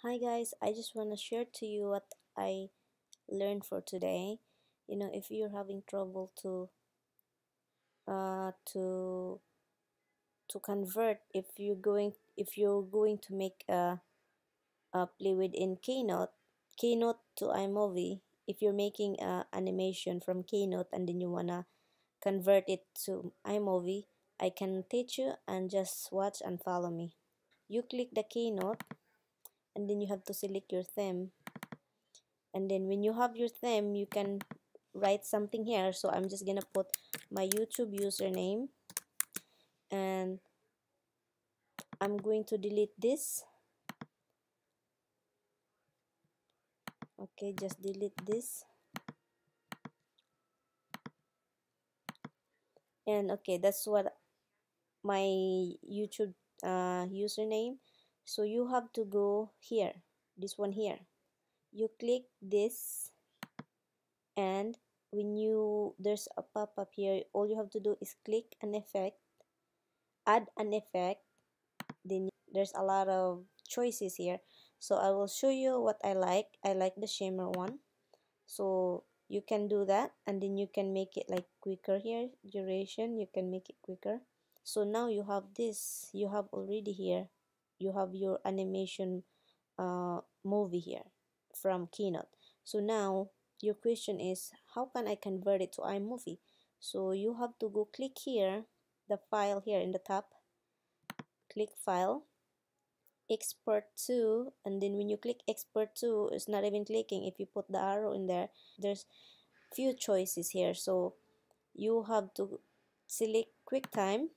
Hi guys, I just want to share to you what I learned for today. If you're having trouble to uh to convert, if you're going to make a play within Keynote to iMovie, if you're making a animation from Keynote and then you wanna convert it to iMovie, I can teach you and just watch and follow me. You click the Keynote and then you have to select your theme, and then when you have your theme you can write something here. So I'm just gonna put my YouTube username, and I'm going to delete this. Okay, just delete this. And okay, that's what my YouTube username. So you have to go here, this one here. You click this, and when you there's a pop-up here, all you have to do is click an effect, add an effect. Then there's a lot of choices here, so I will show you what I like the shimmer one. So you can do that, and then you can make it like quicker here, duration, you can make it quicker. So now you have this, you have already here, you have your animation movie here from Keynote. So now your question is, how can I convert it to iMovie? So you have to go click here, the file here in the top, click file, export to, and then when you click export to, it's not even clicking. If you put the arrow in there, there's few choices here, so you have to select QuickTime.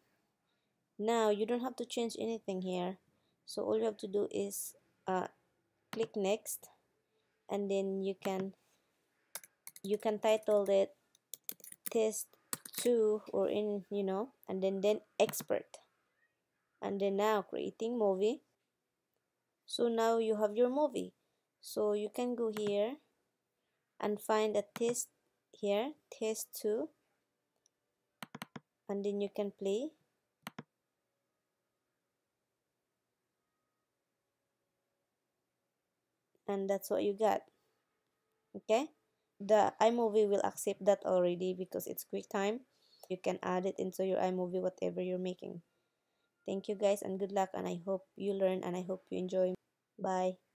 Now you don't have to change anything here, so all you have to do is click next, and then you can title it test 2, or in and then export, and then now creating movie. So now you have your movie. So you can go here and find a test here, test 2, and then you can play, and that's what you got. Okay, the iMovie will accept that already because it's QuickTime. You can add it into your iMovie, whatever you're making. Thank you guys, and good luck, and I hope you learn and I hope you enjoy. Bye.